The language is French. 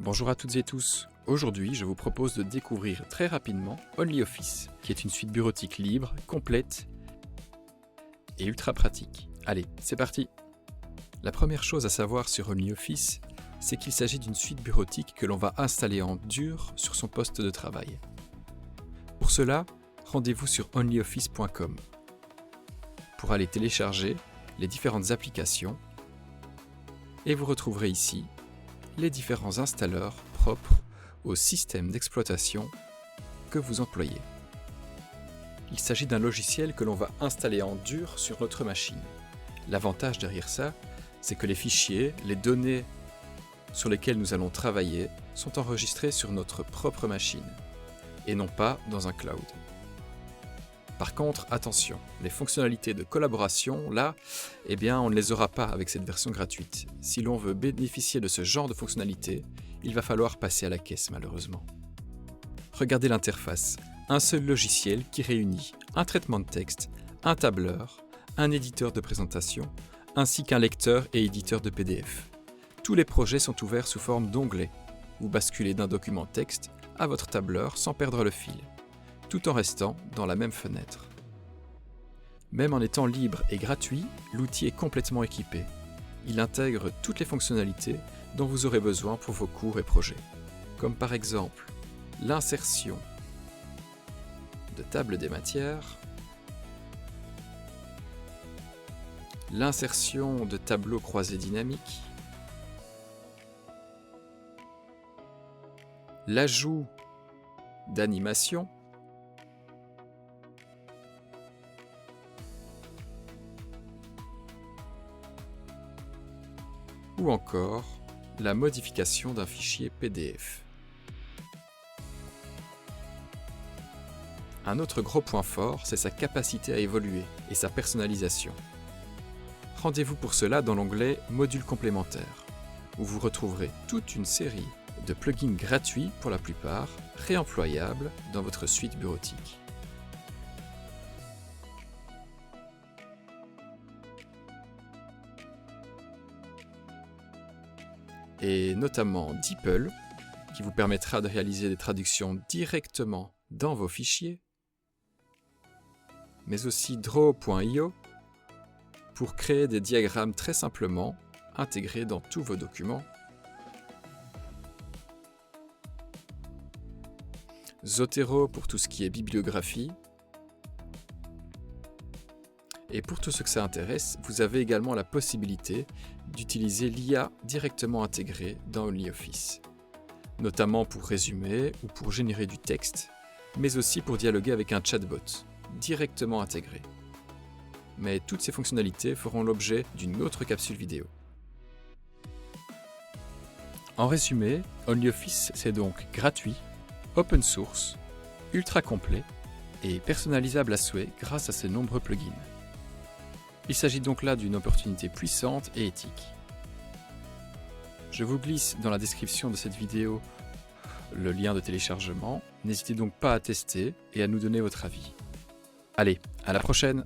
Bonjour à toutes et tous. Aujourd'hui, je vous propose de découvrir très rapidement OnlyOffice, qui est une suite bureautique libre, complète et ultra pratique. Allez, c'est parti! La première chose à savoir sur OnlyOffice, c'est qu'il s'agit d'une suite bureautique que l'on va installer en dur sur son poste de travail. Pour cela, rendez-vous sur onlyoffice.com pour aller télécharger les différentes applications et vous retrouverez ici les différents installeurs propres au système d'exploitation que vous employez. Il s'agit d'un logiciel que l'on va installer en dur sur notre machine. L'avantage derrière ça, c'est que les fichiers, les données sur lesquelles nous allons travailler sont enregistrés sur notre propre machine et non pas dans un cloud. Par contre, attention, les fonctionnalités de collaboration, là, on ne les aura pas avec cette version gratuite. Si l'on veut bénéficier de ce genre de fonctionnalités, il va falloir passer à la caisse malheureusement. Regardez l'interface, un seul logiciel qui réunit un traitement de texte, un tableur, un éditeur de présentation, ainsi qu'un lecteur et éditeur de PDF. Tous les projets sont ouverts sous forme d'onglets. Vous basculez d'un document texte à votre tableur sans perdre le fil, tout en restant dans la même fenêtre. Même en étant libre et gratuit, l'outil est complètement équipé. Il intègre toutes les fonctionnalités dont vous aurez besoin pour vos cours et projets, comme par exemple l'insertion de tables des matières, l'insertion de tableaux croisés dynamiques, l'ajout d'animations, ou encore la modification d'un fichier PDF. Un autre gros point fort, c'est sa capacité à évoluer et sa personnalisation. Rendez-vous pour cela dans l'onglet Modules complémentaires, où vous retrouverez toute une série de plugins gratuits pour la plupart, réemployables dans votre suite bureautique. Et notamment DeepL, qui vous permettra de réaliser des traductions directement dans vos fichiers, mais aussi Draw.io pour créer des diagrammes très simplement intégrés dans tous vos documents, Zotero pour tout ce qui est bibliographie, et pour tous ceux que ça intéresse, vous avez également la possibilité d'utiliser l'IA directement intégrée dans OnlyOffice, notamment pour résumer ou pour générer du texte, mais aussi pour dialoguer avec un chatbot, directement intégré. Mais toutes ces fonctionnalités feront l'objet d'une autre capsule vidéo. En résumé, OnlyOffice c'est donc gratuit, open source, ultra complet et personnalisable à souhait grâce à ses nombreux plugins. Il s'agit donc là d'une opportunité puissante et éthique. Je vous glisse dans la description de cette vidéo le lien de téléchargement. N'hésitez donc pas à tester et à nous donner votre avis. Allez, à la prochaine!